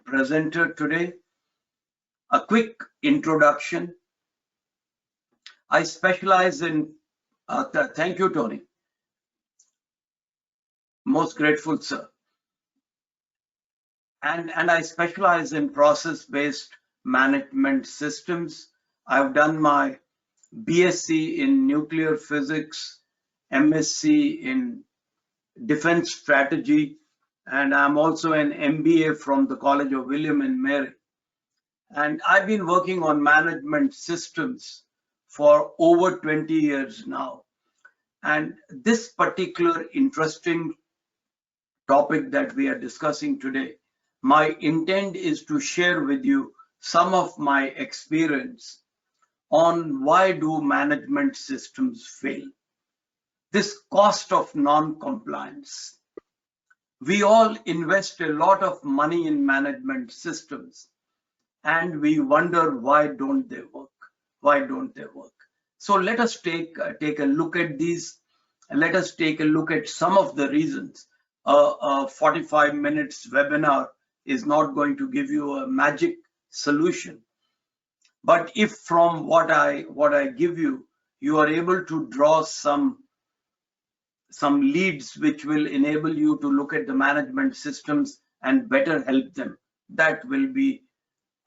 Presenter today. A quick introduction. I specialize in, thank you, Tony. Most grateful, sir. And I specialize in process-based management systems. I've done my BSc in nuclear physics, MSc in defense strategy, and I'm also an MBA from the College of William and Mary. And I've been working on management systems for over 20 years now. And this particular interesting topic that we are discussing today, my intent is to share with you some of my experience on why do management systems fail. This cost of non-compliance. We all invest a lot of money in management systems and we wonder why don't they work? Why don't they work? So let us take a look at these. Let us take a look at some of the reasons. A 45 minutes webinar is not going to give you a magic solution. But if from what I give you, you are able to draw some leads which will enable you to look at the management systems and better help them, that will be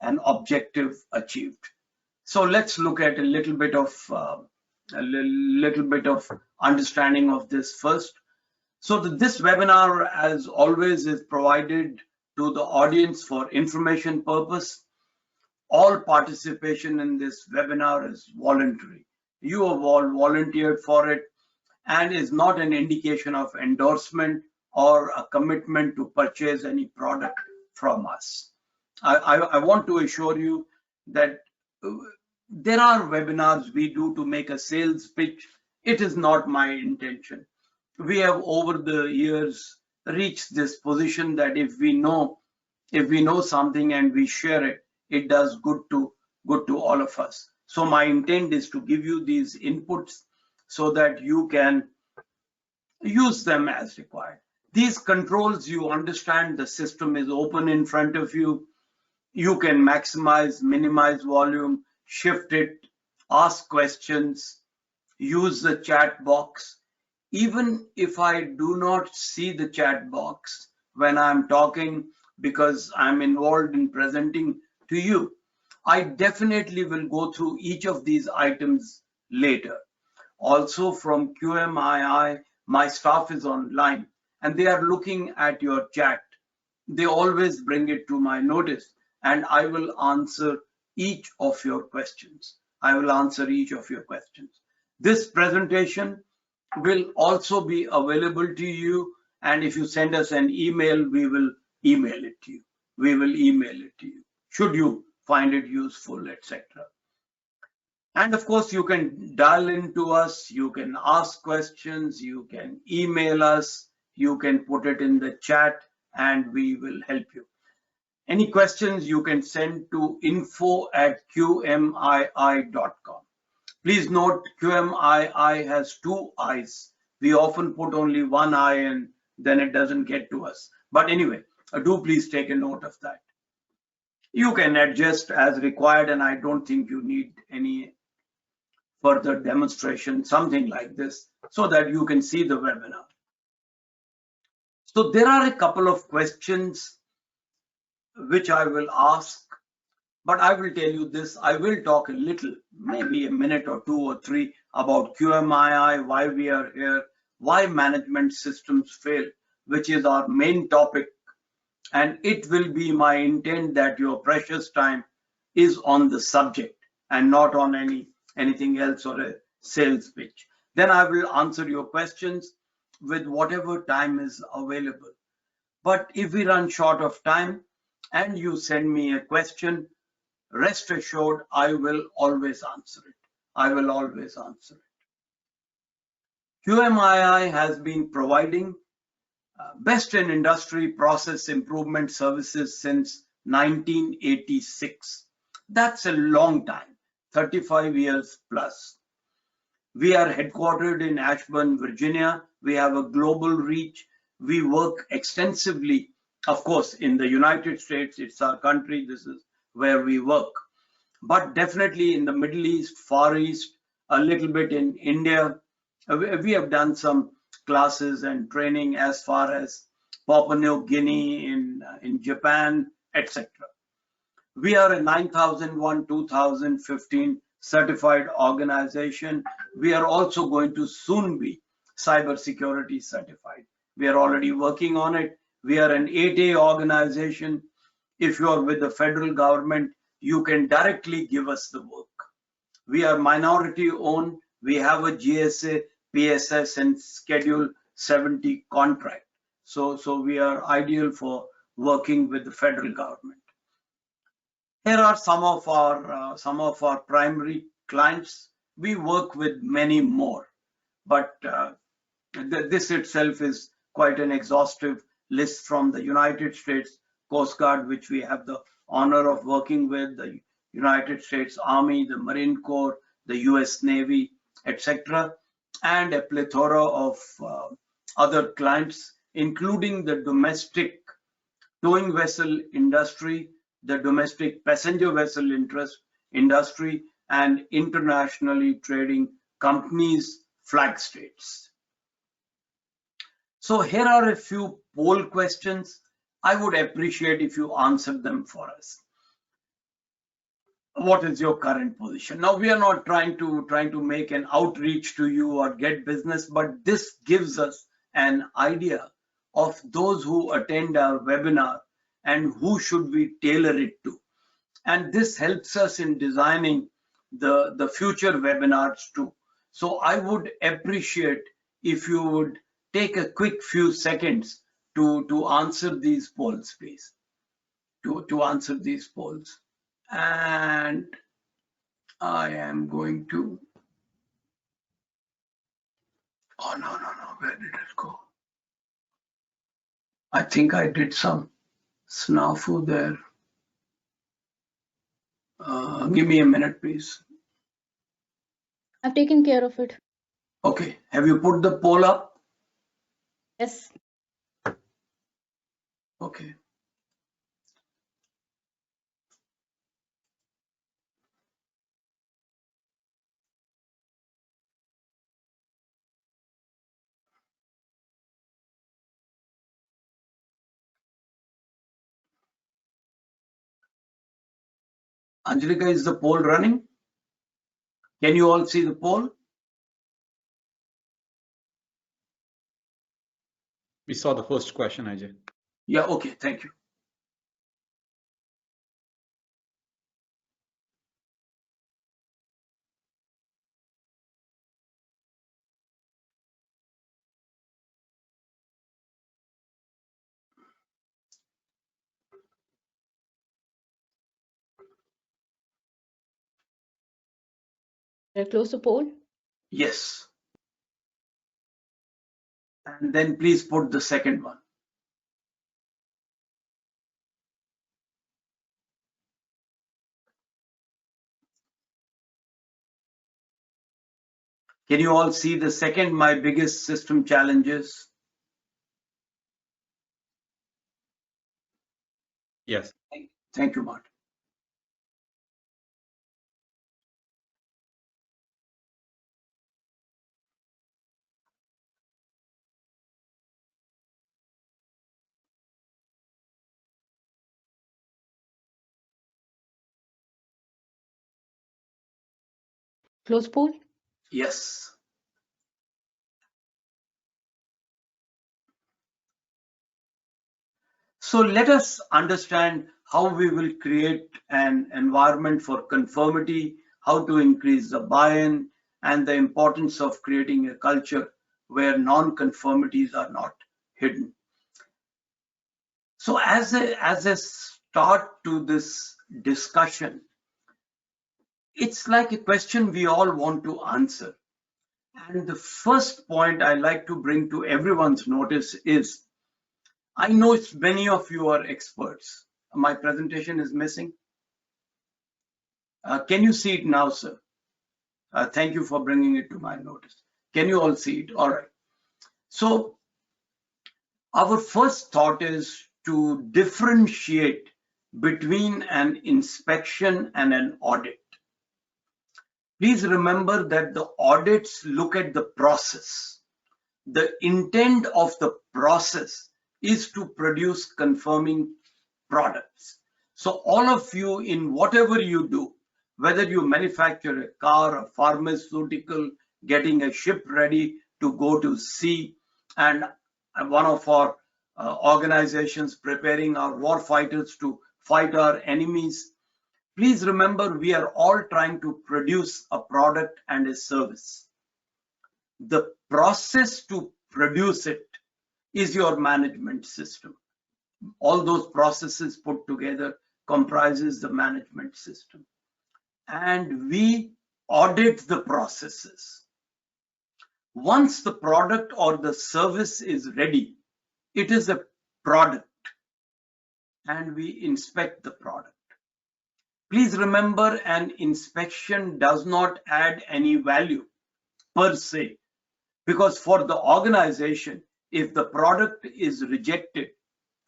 an objective achieved. So let's look at a little bit of understanding of this first. So this webinar, as always, is provided to the audience for information purpose. All participation in this webinar is voluntary. You have all volunteered for it and is not an indication of endorsement or a commitment to purchase any product from us. I want to assure you that there are webinars we do to make a sales pitch. It is not my intention. We have over the years reached this position that if we know something and we share it, it does good to all of us. So my intent is to give you these inputs so that you can use them as required. These controls, you understand the system is open in front of you. You can maximize, minimize volume, shift it, ask questions, use the chat box. Even if I do not see the chat box when I'm talking because I'm involved in presenting to you, I definitely will go through each of these items later. Also from QMII, my staff is online and they are looking at your chat. They always bring it to my notice and I will answer each of your questions. I will answer each of your questions. This presentation will also be available to you, and if you send us an email, we will email it to you. We will email it to you, should you find it useful, etc. And of course, you can dial into us, you can ask questions, you can email us, you can put it in the chat, and we will help you. Any questions you can send to info@qmii.com. Please note, QMII has two I's. We often put only one I and then it doesn't get to us. But anyway, do please take a note of that. You can adjust as required, and I don't think you need any further demonstration, something like this, so that you can see the webinar. So there are a couple of questions which I will ask, but I will tell you this, I will talk a little, maybe a minute or two or three about QMII, why we are here, why management systems fail, which is our main topic. And it will be my intent that your precious time is on the subject and not on anything else or a sales pitch. Then I will answer your questions with whatever time is available. But if we run short of time and you send me a question, rest assured, I will always answer it. I will always answer it. QMII has been providing best in industry process improvement services since 1986. That's a long time, 35 years plus. We are headquartered in Ashburn, Virginia. We have a global reach. We work extensively Of course, in the United States, it's our country, this is where we work. But definitely in the Middle East, Far East, a little bit in India, we have done some classes and training as far as Papua New Guinea, in Japan, etc. We are a 9001 2015 certified organization. We are also going to soon be cybersecurity certified. We are already working on it. We are an 8A organization. If you are with the federal government, you can directly give us the work. We are minority owned. We have a GSA, PSS, and Schedule 70 contract. So we are ideal for working with the federal government. Here are some of our primary clients. We work with many more, but this itself is quite an exhaustive list from the United States Coast Guard, which we have the honor of working with, the United States Army, the Marine Corps, the US Navy, etc., and a plethora of other clients, including the domestic towing vessel industry, the domestic passenger vessel industry, and internationally trading companies, flag states. So here are a few poll questions. I would appreciate if you answer them for us. What is your current position? Now, we are not trying to make an outreach to you or get business, but this gives us an idea of those who attend our webinar and who should we tailor it to. And this helps us in designing the future webinars too. So I would appreciate if you would take a quick few seconds to answer these polls, please. To answer these polls. And I am going to, oh no, where did it go? I think I did some snafu there. Give me a minute, please. I've taken care of it. Okay, have you put the poll up? Yes. Okay. Angelika, is the poll running? Can you all see the poll? We saw the first question, IJ. Yeah, okay, thank you. Should I close the poll? Yes. And then please put the second one. Can you all see the second, my biggest system challenges? Yes. Thank you, Martin. Close poll? Yes. So let us understand how we will create an environment for conformity, how to increase the buy-in, and the importance of creating a culture where non-conformities are not hidden. So as a start to this discussion, it's like a question we all want to answer. And the first point I like to bring to everyone's notice is, I know many of you are experts. My presentation is missing. Can you see it now, sir? Thank you for bringing it to my notice. Can you all see it? All right. So our first thought is to differentiate between an inspection and an audit. Please remember that the audits look at the process. The intent of the process is to produce confirming products. So all of you, in whatever you do, whether you manufacture a car, a pharmaceutical, getting a ship ready to go to sea, and one of our organizations preparing our war fighters to fight our enemies, please remember we are all trying to produce a product and a service. The process to produce it is your management system. All those processes put together comprises the management system. And we audit the processes. Once the product or the service is ready, it is a product, and we inspect the product. Please remember, an inspection does not add any value per se, because for the organization, if the product is rejected,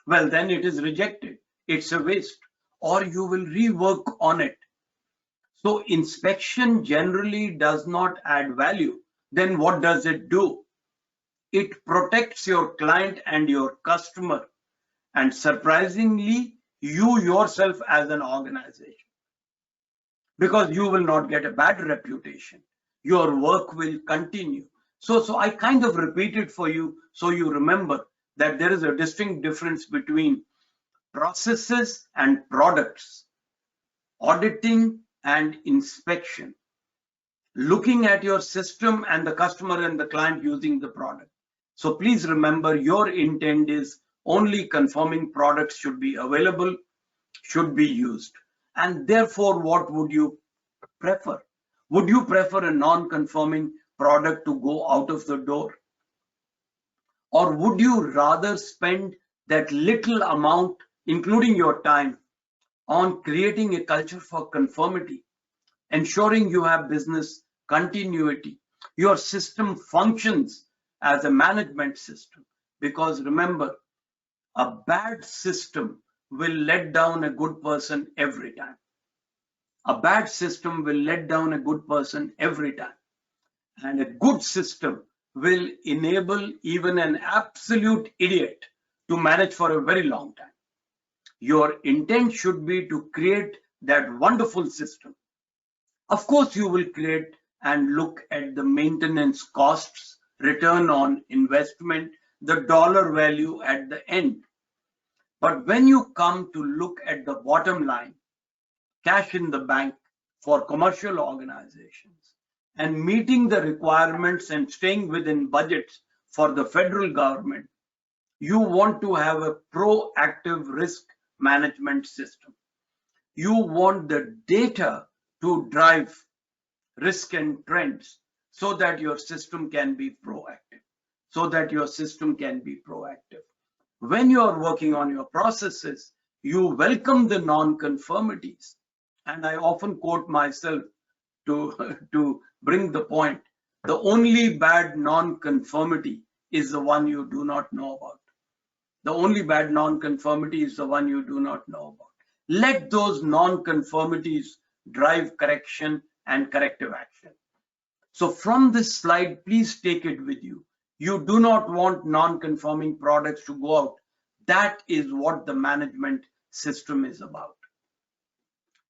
well, then it is rejected. It's a waste, or you will rework on it. So inspection generally does not add value. Then what does it do? It protects your client and your customer, and surprisingly, you yourself as an organization, because you will not get a bad reputation. Your work will continue. So I kind of repeat it for you so you remember that there is a distinct difference between processes and products, auditing and inspection, looking at your system and the customer and the client using the product. So please remember, your intent is only confirming products should be available, should be used. And therefore, what would you prefer? Would you prefer a non-conforming product to go out of the door? Or would you rather spend that little amount, including your time, on creating a culture for conformity, ensuring you have business continuity, your system functions as a management system? Because remember, a bad system will let down a good person every time. A bad system will let down a good person every time. And a good system will enable even an absolute idiot to manage for a very long time. Your intent should be to create that wonderful system. Of course, you will create and look at the maintenance costs, return on investment, the dollar value at the end. But when you come to look at the bottom line, cash in the bank for commercial organizations, and meeting the requirements and staying within budgets for the federal government, you want to have a proactive risk management system. You want the data to drive risk and trends so that your system can be proactive. When you are working on your processes, you welcome the non-conformities. And I often quote myself to bring the point. The only bad non-conformity is the one you do not know about. The only bad non-conformity is the one you do not know about. Let those non-conformities drive correction and corrective action. So from this slide, please take it with you. You do not want non-conforming products to go out. That is what the management system is about.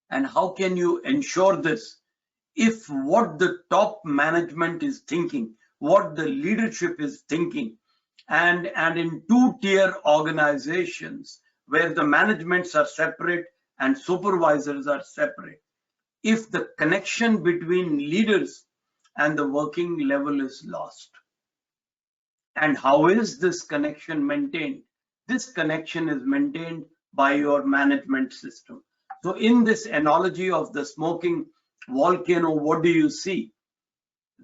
And how can you ensure this? If what the top management is thinking, what the leadership is thinking, and in two-tier organizations where the managements are separate and supervisors are separate, if the connection between leaders and the working level is lost. And how is this connection maintained? This connection is maintained by your management system. So in this analogy of the smoking volcano, what do you see?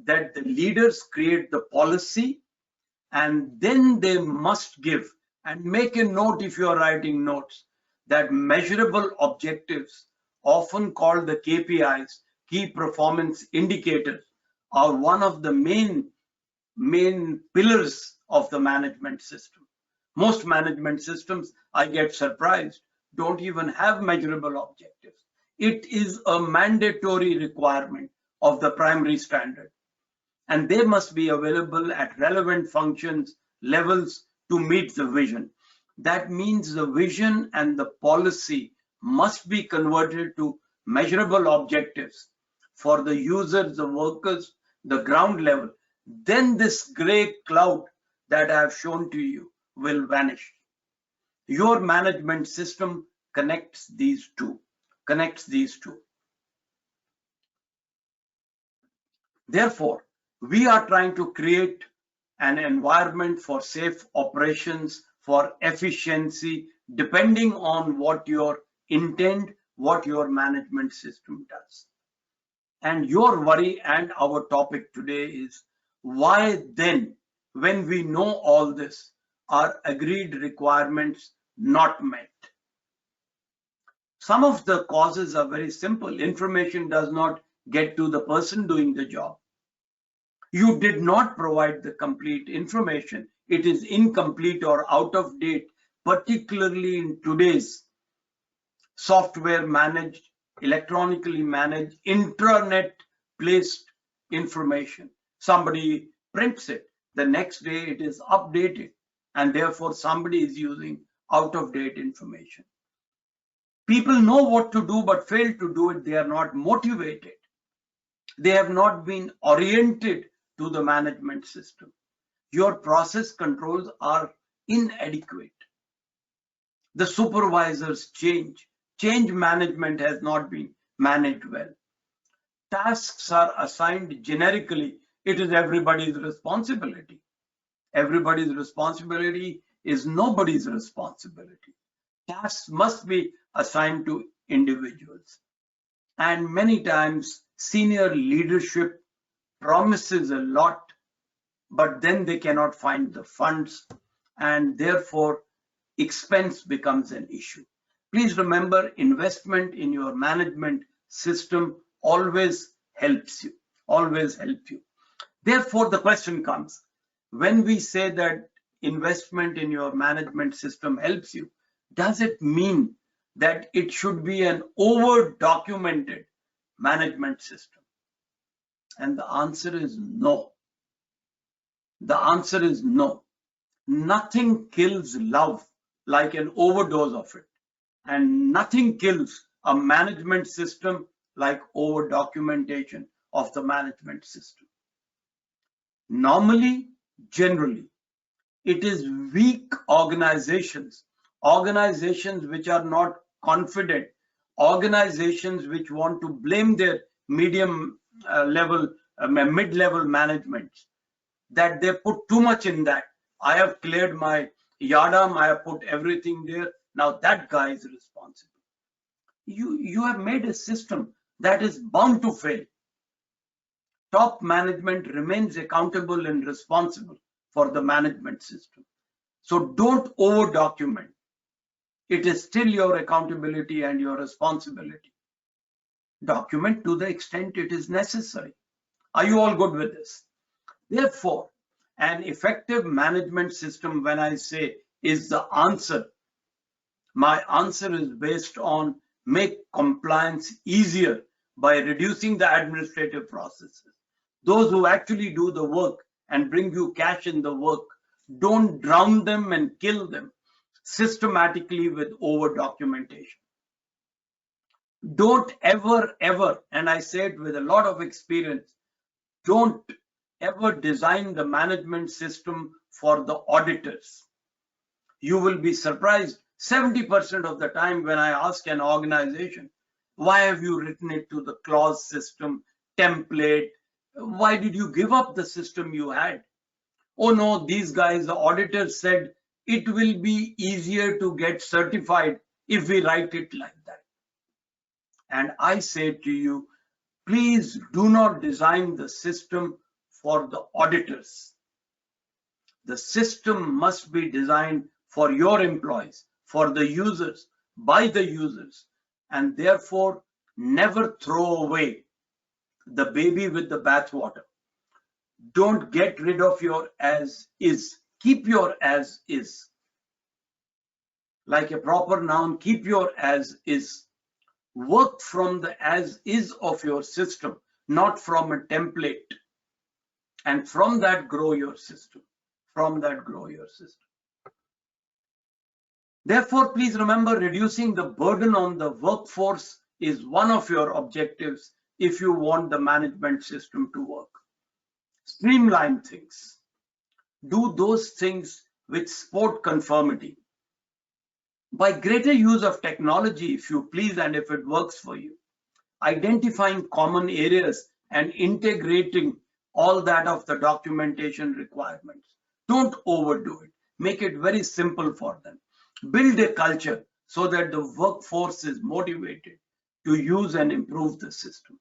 That the leaders create the policy, and then they must give, and make a note if you are writing notes, that measurable objectives, often called the KPIs, key performance indicators, are one of the main pillars of the management system. Most management systems, I get surprised, don't even have measurable objectives. It is a mandatory requirement of the primary standard, and they must be available at relevant functions levels to meet the vision. That means the vision and the policy must be converted to measurable objectives for the users, the workers, the ground level. Then this gray cloud that I have shown to you will vanish. Your management system connects these two. Therefore, we are trying to create an environment for safe operations, for efficiency, depending on what your intent, what your management system does. And your worry and our topic today is, why then, when we know all this, are agreed requirements not met? Some of the causes are very simple. Information does not get to the person doing the job. You did not provide the complete information. It is incomplete or out of date, particularly in today's software managed, electronically managed, intranet placed information. Somebody prints it, the next day it is updated, and therefore somebody is using out of date information. People know what to do but fail to do it. They are not motivated. They have not been oriented to the management system. Your process controls are inadequate. The supervisors change. Change management has not been managed well. Tasks are assigned generically. It is everybody's responsibility. Everybody's responsibility is nobody's responsibility. Tasks must be assigned to individuals. And many times senior leadership promises a lot, but then they cannot find the funds, and therefore expense becomes an issue. Please remember, investment in your management system always helps you, always helps you. Therefore, the question comes, when we say that investment in your management system helps you, does it mean that it should be an over-documented management system? And the answer is no. The answer is no. Nothing kills love like an overdose of it. And nothing kills a management system like over-documentation of the management system. Normally, generally, it is weak organizations, organizations which are not confident, organizations which want to blame their medium level, mid-level management, that they put too much in that. I have cleared my yardam, I have put everything there. Now that guy is responsible. You have made a system that is bound to fail. Top management remains accountable and responsible for the management system. So don't over document. It is still your accountability and your responsibility. Document to the extent it is necessary. Are you all good with this? Therefore, an effective management system, when I say is the answer, my answer is based on make compliance easier by reducing the administrative processes. Those who actually do the work and bring you cash in the work, don't drown them and kill them systematically with over documentation. Don't ever, and I say it with a lot of experience, don't ever design the management system for the auditors. You will be surprised 70% of the time when I ask an organization, why have you written it to the clause system, template? Why did you give up the system you had? Oh no, these guys, the auditors said it will be easier to get certified if we write it like that. And I say to you, please do not design the system for the auditors. The system must be designed for your employees, for the users, by the users, and therefore never throw away the baby with the bathwater. Don't get rid of your as is. Keep your as is. like a proper noun, keep your as is. Work from the as is of your system, not from a template. And from that, grow your system. From that, grow your system. Therefore, please remember, reducing the burden on the workforce is one of your objectives if you want the management system to work. Streamline things. Do those things which support conformity. By greater use of technology, if you please, and if it works for you, identifying common areas and integrating all that of the documentation requirements. Don't overdo it. Make it very simple for them. Build a culture so that the workforce is motivated to use and improve the system.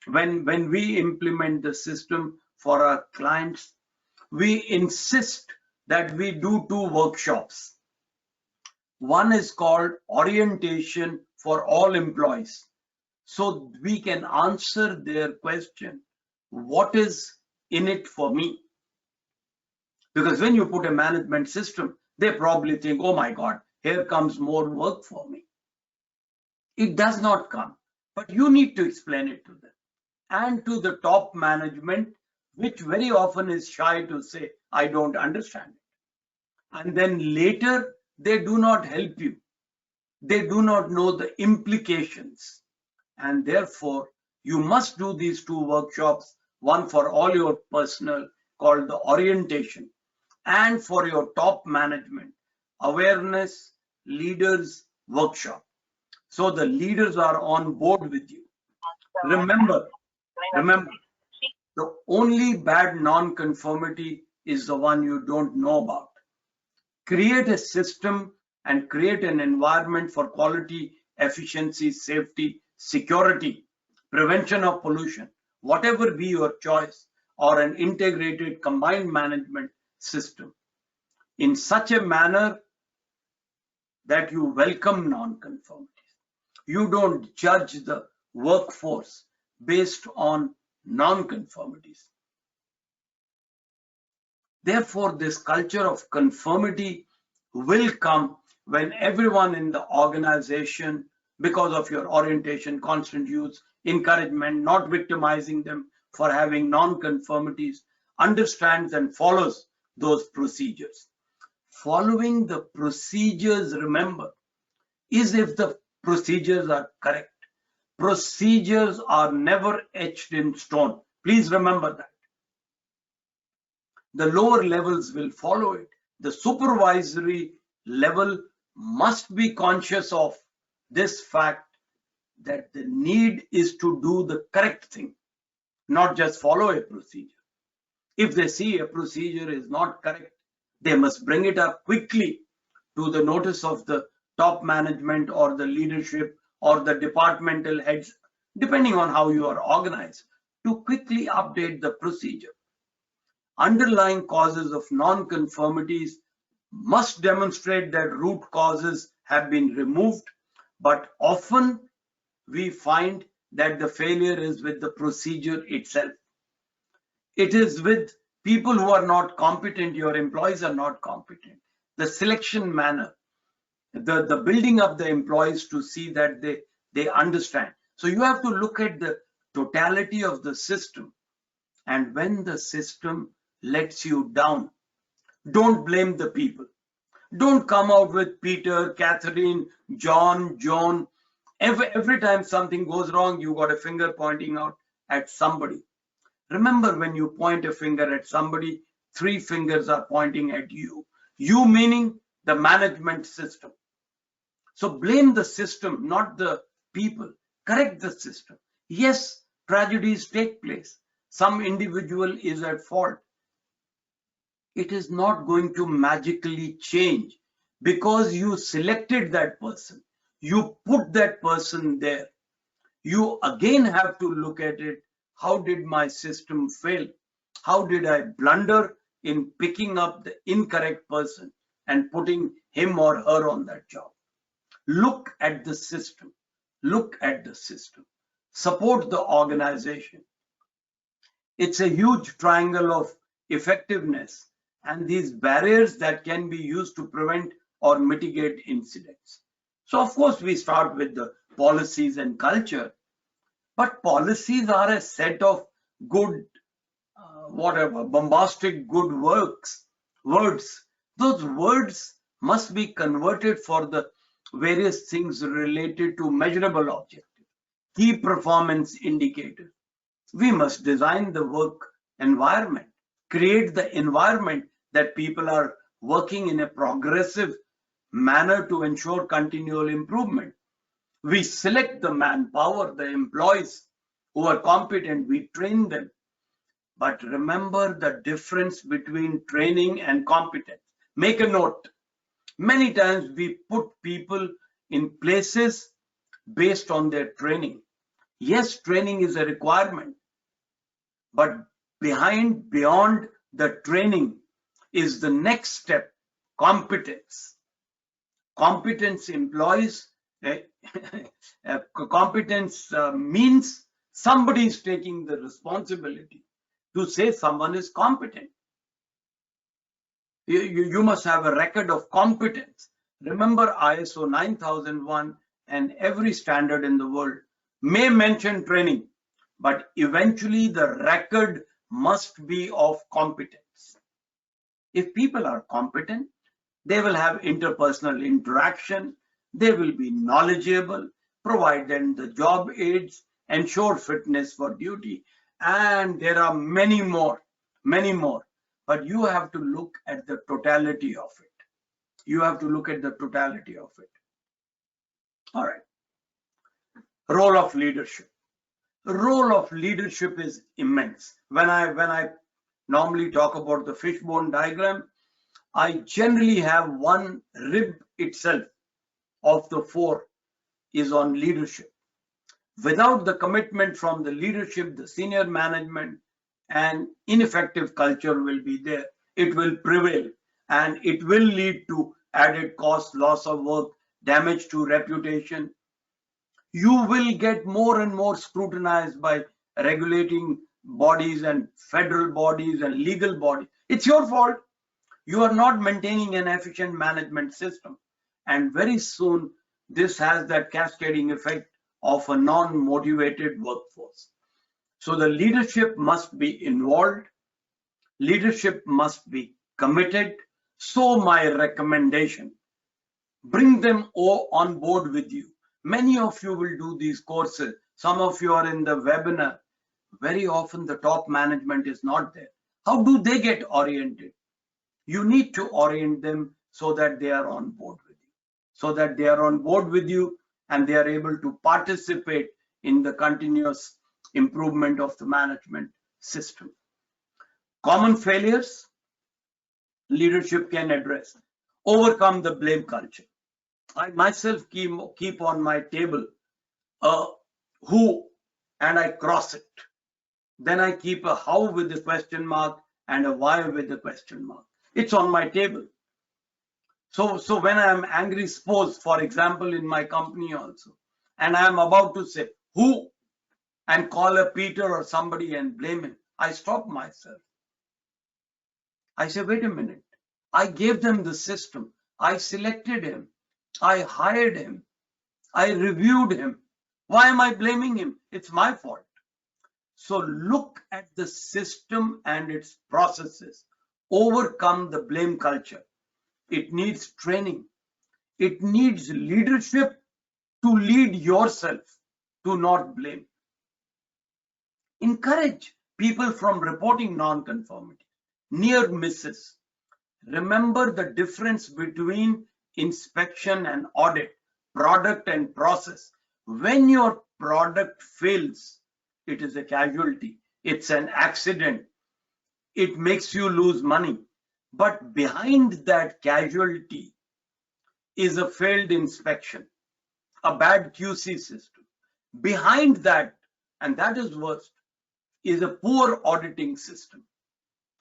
When we implement the system for our clients, we insist that we do 2 workshops. One is called orientation for all employees, so we can answer their question, what is in it for me? Because when you put a management system, they probably think, oh my God, here comes more work for me. It does not come, but you need to explain it to them and to the top management, which very often is shy to say, I don't understand it. And then later, they do not help you. They do not know the implications. And therefore, you must do these 2 workshops, one for all your personnel called the orientation, and for your top management, awareness leaders workshop. So the leaders are on board with you. Remember, the only bad non-conformity is the one you don't know about. Create a system and create an environment for quality, efficiency, safety, security, prevention of pollution, whatever be your choice, or an integrated combined management system in such a manner that you welcome non-conformities. You don't judge the workforce based on non-conformities. Therefore, this culture of conformity will come when everyone in the organization, because of your orientation, constant use, encouragement, not victimizing them for having non-conformities, understands and follows those procedures. Following the procedures, remember, is if the procedures are correct. Procedures are never etched in stone. Please remember that. The lower levels will follow it. The supervisory level must be conscious of this fact that the need is to do the correct thing, not just follow a procedure. If they see a procedure is not correct, they must bring it up quickly to the notice of the top management or the leadership or the departmental heads, depending on how you are organized, to quickly update the procedure. Underlying causes of non-conformities must demonstrate that root causes have been removed, but often we find that the failure is with the procedure itself. It is with people who are not competent, your employees are not competent. The selection manner, the building up the employees to see that they understand. So you have to look at the totality of the system. And when the system lets you down, don't blame the people. Don't come out with Peter, Catherine, John, Joan. Every time something goes wrong, you got a finger pointing out at somebody. Remember, when you point a finger at somebody, 3 fingers are pointing at you. You meaning the management system. So blame the system, not the people. Correct the system. Yes, tragedies take place. Some individual is at fault. It is not going to magically change because you selected that person. You put that person there. You again have to look at it. How did my system fail? How did I blunder in picking up the incorrect person and putting him or her on that job? Look at the system. Look at the system. Support the organization. It's a huge triangle of effectiveness, and these barriers that can be used to prevent or mitigate incidents. So of course we start with the policies and culture, but policies are a set of good, whatever, bombastic good words. Those words must be converted for the various things related to measurable objectives, key performance indicators. We must design the work environment, create the environment that people are working in a progressive manner to ensure continual improvement. We select the manpower, the employees who are competent, we train them. But remember the difference between training and competence. Make a note. Many times we put people in places based on their training. Yes, training is a requirement, but beyond the training is the next step, competence. Competence employs, competence means somebody is taking the responsibility to say someone is competent. You must have a record of competence. Remember ISO 9001 and every standard in the world may mention training, but eventually the record must be of competence. If people are competent, they will have interpersonal interaction, they will be knowledgeable, provide them the job aids, ensure fitness for duty, and there are many more. But you have to look at the totality of it. You have to look at the totality of it. All right. Role of leadership. The role of leadership is immense. When I normally talk about the fishbone diagram, I generally have one rib itself of the four is on leadership. Without the commitment from the leadership, the senior management, and ineffective culture will be there. It will prevail and it will lead to added cost, loss of work, damage to reputation. You will get more and more scrutinized by regulating bodies and federal bodies and legal bodies. It's your fault. You are not maintaining an efficient management system. And very soon, this has that cascading effect of a non-motivated workforce. So the leadership must be involved. Leadership must be committed. So my recommendation, bring them all on board with you. Many of you will do these courses. Some of you are in the webinar. Very often the top management is not there. How do they get oriented? You need to orient them so that they are on board with you. So that they are on board with you and they are able to participate in the continuous improvement of the management system. Common failures, leadership can address. Overcome the blame culture. I myself keep on my table a who and I cross it. Then I keep a how with the question mark and a why with the question mark. It's on my table. So when I am angry, suppose, for example, in my company also, and I am about to say who and call a Peter or somebody and blame him, I stop myself. I say, wait a minute. I gave them the system. I selected him. I hired him. I reviewed him. Why am I blaming him? It's my fault. So look at the system and its processes. Overcome the blame culture. It needs training. It needs leadership to lead yourself, to not blame. Encourage people from reporting non-conformity, near misses. Remember the difference between inspection and audit, product and process. When your product fails, it is a casualty. It's an accident. It makes you lose money. But behind that casualty is a failed inspection, a bad QC system. Behind that, and that is worst, is a poor auditing system.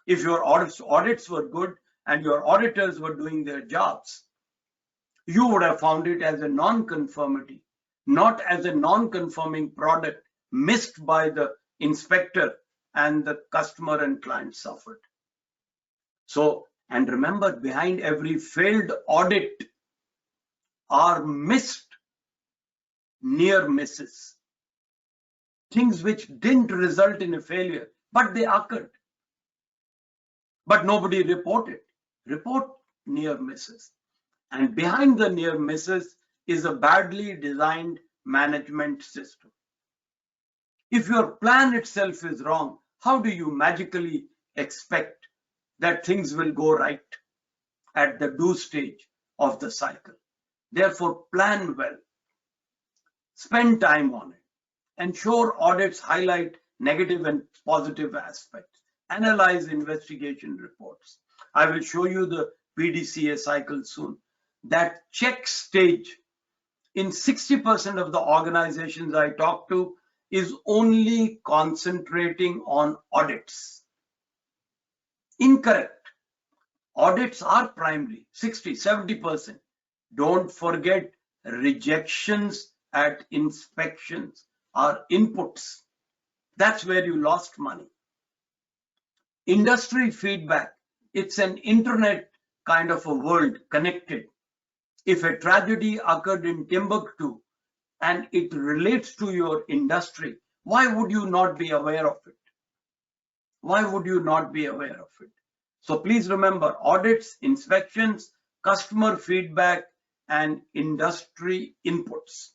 If your audits were good and your auditors were doing their jobs, you would have found it as a non-conformity, not as a non-conforming product missed by the inspector, and the customer and client suffered. So And remember, behind every failed audit are missed near misses. Things which didn't result in a failure, but they occurred. But nobody reported. Report near misses. And behind the near misses is a badly designed management system. If your plan itself is wrong, how do you magically expect that things will go right at the do stage of the cycle? Therefore, plan well. Spend time on it. Ensure audits highlight negative and positive aspects. Analyze investigation reports. I will show you the PDCA cycle soon. That check stage in 60% of the organizations I talk to is only concentrating on audits. Incorrect. Audits are primary, 60, 70%. Don't forget rejections at inspections are inputs. That's where you lost money. Industry feedback, it's an internet kind of a world connected. If a tragedy occurred in Timbuktu and it relates to your industry, why would you not be aware of it? Why would you not be aware of it? So please remember, audits, inspections, customer feedback, and industry inputs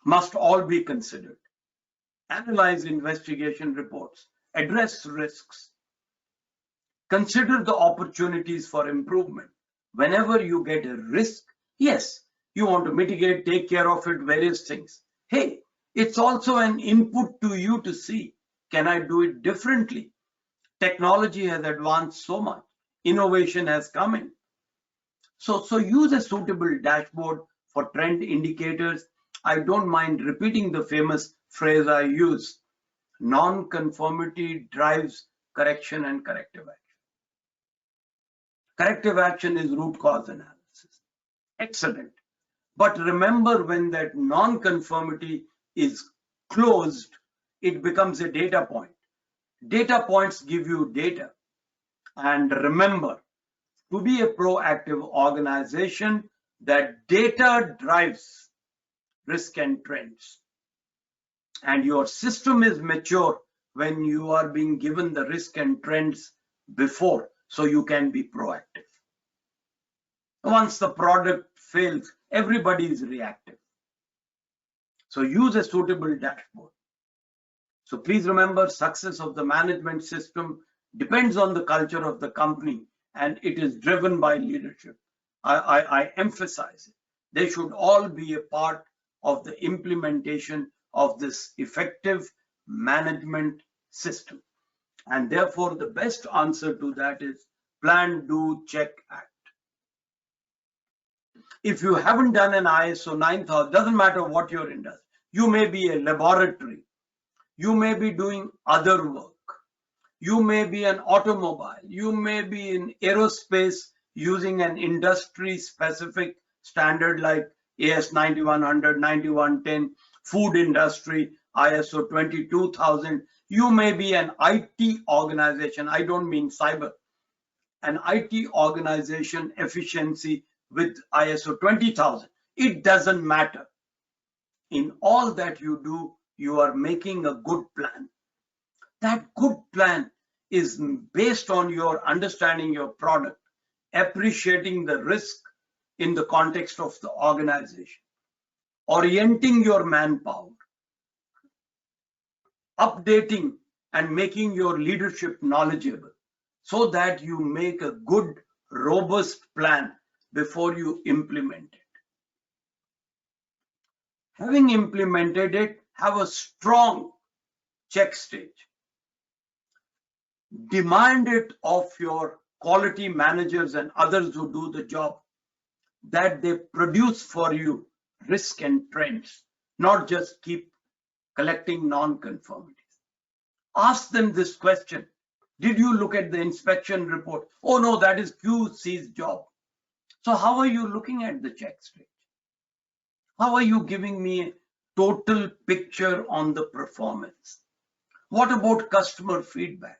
must all be considered. Analyze investigation reports, address risks, consider the opportunities for improvement. Whenever you get a risk, yes, you want to mitigate, take care of it, various things. Hey, it's also an input to you to see, can I do it differently? Technology has advanced so much. Innovation has come in. So use a suitable dashboard for trend indicators. I don't mind repeating the famous phrase I use. Non-conformity drives correction and corrective action. Corrective action is root cause analysis. Excellent. But remember, when that non-conformity is closed, it becomes a data point. Data points give you data. And remember, to be a proactive organization, that data drives risk and trends. And your system is mature when you are being given the risk and trends before, so you can be proactive. Once the product fails, everybody is reactive. So use a suitable dashboard. So please remember, success of the management system depends on the culture of the company, and it is driven by leadership. I emphasize it. They should all be a part of the implementation of this effective management system. And therefore, the best answer to that is plan, do, check, act. If you haven't done an ISO 9000, doesn't matter what your industry, you may be a laboratory, you may be doing other work, you may be an automobile, you may be in aerospace using an industry specific standard like AS 9100, 9110, food industry, ISO 22000. You may be an IT organization, I don't mean cyber, an IT organization efficiency with ISO 20000. It doesn't matter. In all that you do, you are making a good plan. That good plan is based on your understanding your product, appreciating the risk in the context of the organization, orienting your manpower, updating and making your leadership knowledgeable so that you make a good, robust plan before you implement it. Having implemented it, have a strong check stage. Demand it of your quality managers and others who do the job that they produce for you risk and trends, not just keep collecting non-conformities. Ask them this question. Did you look at the inspection report? Oh no, that is QC's job. So how are you looking at the check stage? How are you giving me a total picture on the performance? What about customer feedback?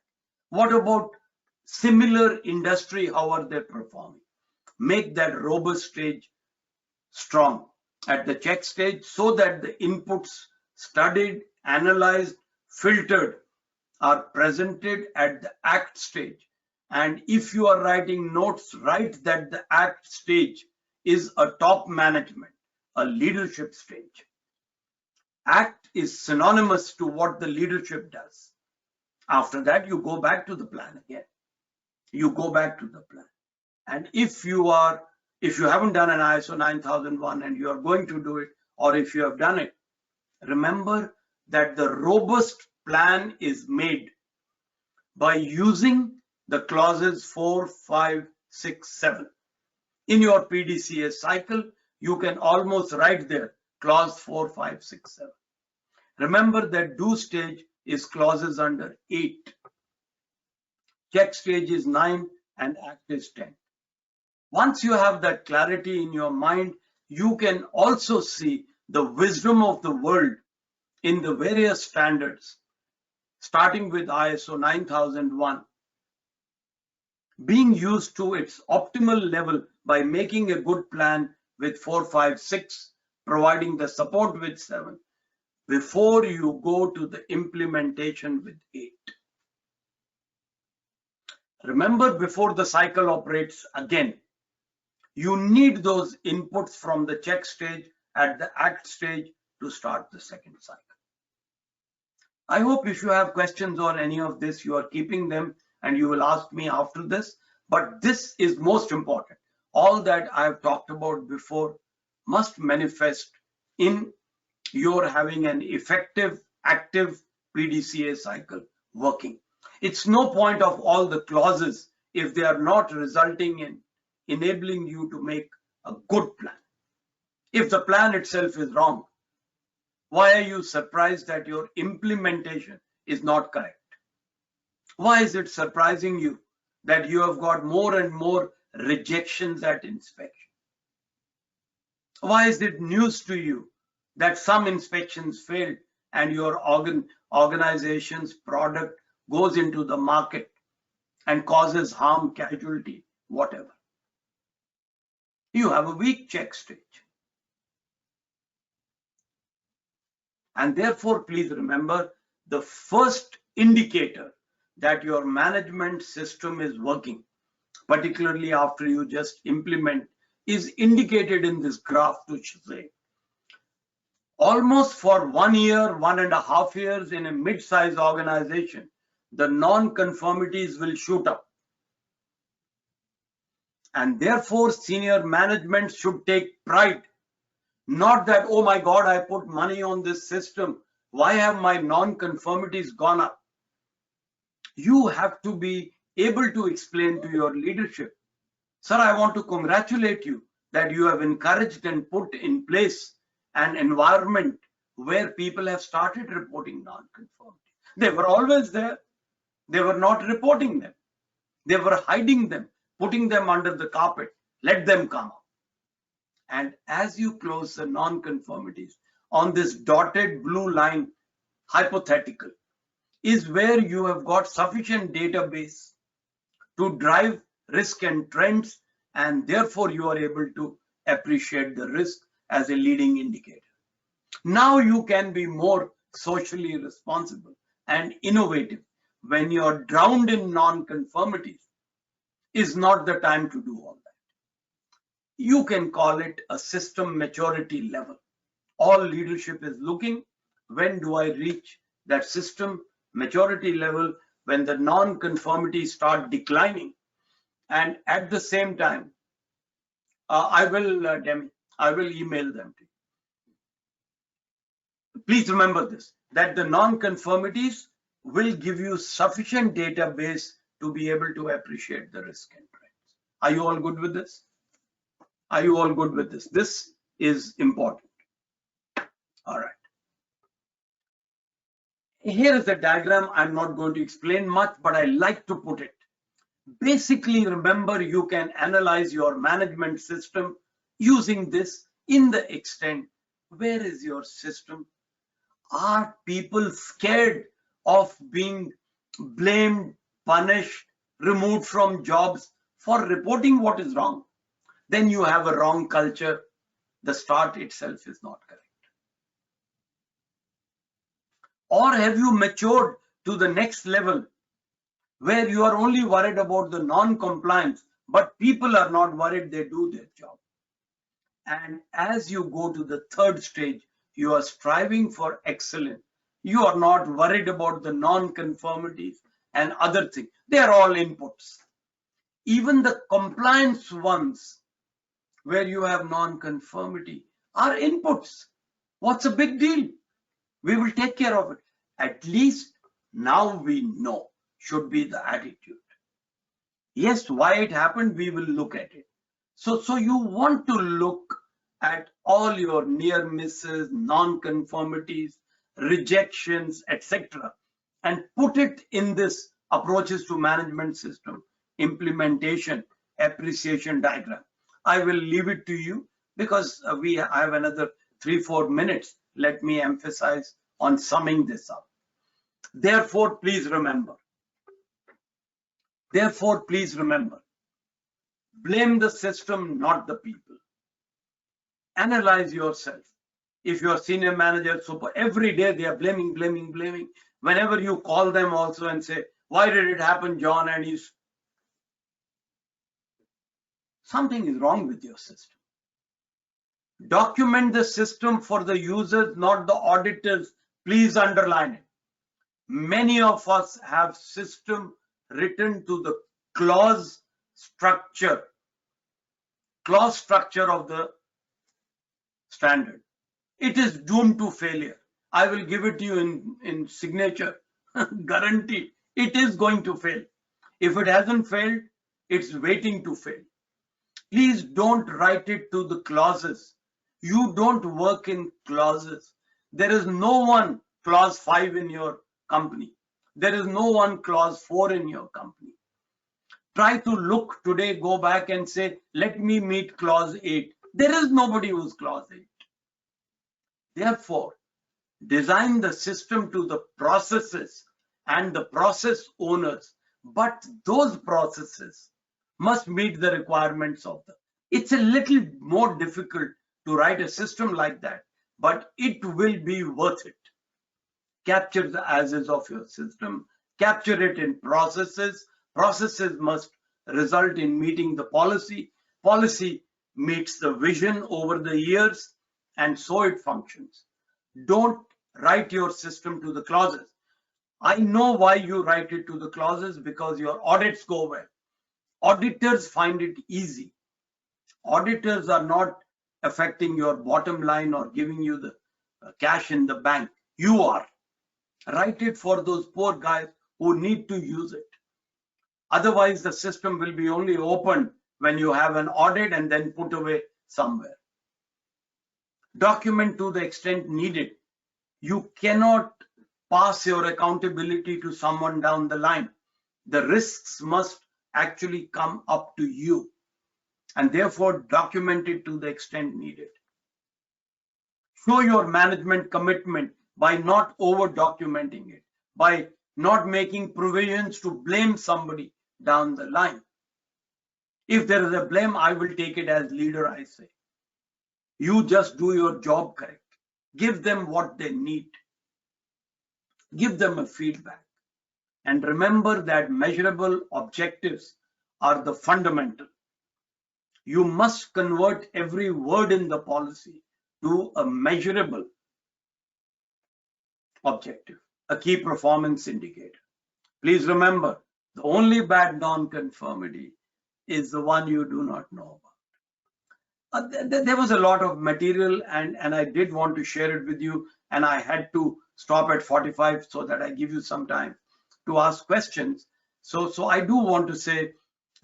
What about similar industry, how are they performing? Make that robust stage strong at the check stage so that the inputs studied, analyzed, filtered are presented at the act stage. And if you are writing notes, write that the act stage is a top management, a leadership stage. Act is synonymous to what the leadership does. After that, you go back to the plan again. You go back to the plan. And if you haven't done an ISO 9001 and you are going to do it, or if you have done it, remember that the robust plan is made by using the clauses 4, 5, 6, 7. In your PDCA cycle, you can almost write there clause 4, 5, 6, 7. Remember that do stage is clauses under 8. Check stage is 9 and act is 10. Once you have that clarity in your mind, you can also see the wisdom of the world in the various standards, starting with ISO 9001, being used to its optimal level by making a good plan with 4, 5, 6, providing the support with 7, before you go to the implementation with 8. Remember, before the cycle operates again, you need those inputs from the check stage at the act stage to start the second cycle. I hope if you have questions on any of this, you are keeping them and you will ask me after this. But this is most important. All that I have talked about before must manifest in your having an effective, active PDCA cycle working. It's no point of all the clauses if they are not resulting in enabling you to make a good plan. If the plan itself is wrong, why are you surprised that your implementation is not correct? Why is it surprising you that you have got more and more rejections at inspection? Why is it news to you that some inspections failed and your organization's product goes into the market and causes harm, casualty, whatever? You have a weak check stage. And therefore, please remember, the first indicator that your management system is working, particularly after you just implement, is indicated in this graph to say almost for 1 year, 1.5 years in a mid-sized organization, the non-conformities will shoot up. And therefore, senior management should take pride. Not that, oh my God, I put money on this system. Why have my non-conformities gone up? You have to be able to explain to your leadership, sir, I want to congratulate you that you have encouraged and put in place an environment where people have started reporting non-conformity. They were always there. They were not reporting them. They were hiding them, putting them under the carpet. Let them come up. And as you close the non-conformities on this dotted blue line, hypothetical, is where you have got sufficient database to drive risk and trends, and therefore you are able to appreciate the risk as a leading indicator. Now you can be more socially responsible and innovative. When you're drowned in non-conformities, is not the time to do all that. You can call it a system maturity level. All leadership is looking, when do I reach that system maturity level, when the non-conformities start declining. And at the same time, I will email them to you. Please remember this, that the non-conformities will give you sufficient database to be able to appreciate the risk and trends. Are you all good with this? Are you all good with this? This is important. All right. Here is the diagram. I'm not going to explain much, but I like to put it. Basically, remember, you can analyze your management system using this in the extent, where is your system? Are people scared of being blamed, punished, removed from jobs for reporting what is wrong, then you have a wrong culture. The start itself is not correct. Or have you matured to the next level where you are only worried about the non-compliance, but people are not worried, they do their job. And as you go to the third stage, you are striving for excellence. You are not worried about the non-conformities and other things. They are all inputs. Even the compliance ones where you have non-conformity are inputs. What's a big deal? We will take care of it. At least now we know, should be the attitude. Yes, why it happened, we will look at it. So you want to look at all your near misses, non-conformities, rejections, etc., and put it in this approaches to management system implementation appreciation diagram. I will leave it to you because I have another 3-4 minutes. Let me emphasize on summing this up. Therefore, please remember, blame the system, not the people. Analyze yourself. If you're senior manager, super, every day they are blaming. Whenever you call them also and say, why did it happen, John? And he's, something is wrong with your system. Document the system for the users, not the auditors. Please underline it. Many of us have system written to the clause structure of the standard. It is doomed to failure. I will give it to you in signature. Guarantee it is going to fail. If it hasn't failed, it's waiting to fail. Please don't write it to the clauses. You don't work in clauses. There is no one clause 5 in your company. There is no one clause 4 in your company. Try to look today, go back and say, let me meet clause 8. There is nobody who's clause 8. Therefore, design the system to the processes and the process owners, but those processes must meet the requirements of them. It's a little more difficult to write a system like that, but it will be worth it. Capture the as-is of your system, capture it in processes. Processes must result in meeting the policy. Policy meets the vision over the years, and so it functions. Don't write your system to the clauses. I know why you write it to the clauses, because your audits go well. Auditors find it easy. Auditors are not affecting your bottom line or giving you the cash in the bank. You are. Write it for those poor guys who need to use it. Otherwise, the system will be only opened when you have an audit and then put away somewhere. Document to the extent needed. You cannot pass your accountability to someone down the line. The risks must actually come up to you, and therefore document it to the extent needed. Show your management commitment by not over documenting it, by not making provisions to blame somebody down the line. If there is a blame, I will take it as leader, I say. You just do your job correct. Give them what they need. Give them a feedback. And remember that measurable objectives are the fundamental. You must convert every word in the policy to a measurable objective, a key performance indicator. Please remember, the only bad non-conformity is the one you do not know about. There was a lot of material, and I did want to share it with you, and I had to stop at 45 so that I give you some time to ask questions. So I do want to say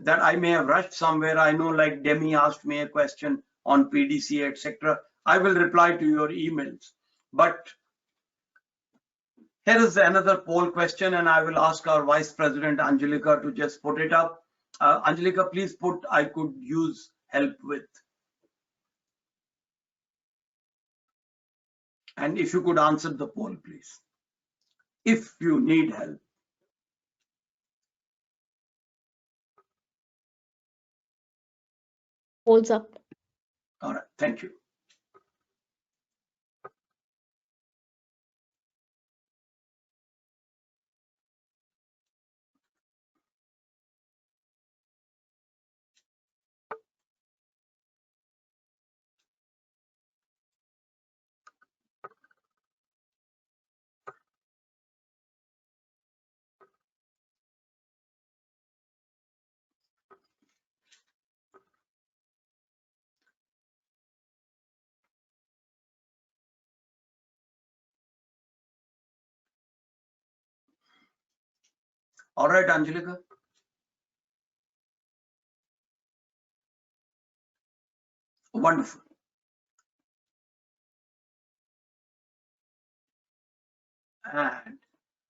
that I may have rushed somewhere. I know, like Demi asked me a question on PDCA, etc. I will reply to your emails. But here is another poll question, and I will ask our Vice President Angelika to just put it up. Angelika, please put I could use help with. And if you could answer the poll, please. If you need help. Polls up. All right, thank you. All right, Angelica. Wonderful. And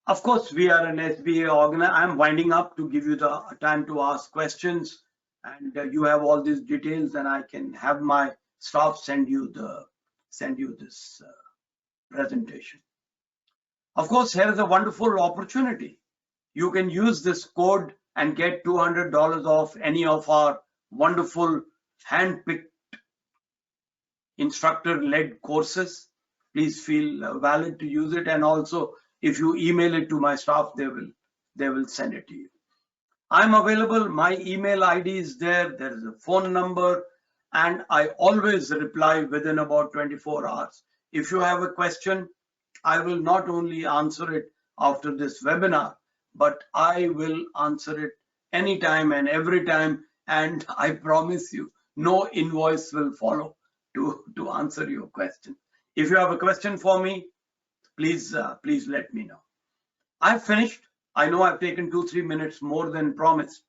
of course, we are an SBA organizer. I'm winding up to give you the time to ask questions, and you have all these details, and I can have my staff send you this presentation. Of course, here is a wonderful opportunity. You can use this code and get $200 off any of our wonderful hand-picked instructor-led courses. Please feel valid to use it, and also if you email it to my staff, they will send it to you. I'm available. My email ID is there. There is a phone number, and I always reply within about 24 hours. If you have a question, I will not only answer it after this webinar, but I will answer it anytime and every time, and I promise you, no invoice will follow to answer your question. If you have a question for me, please let me know. I've finished. I know I've taken 2-3 minutes more than promised.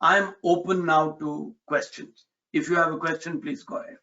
I'm open now to questions. If you have a question, please go ahead.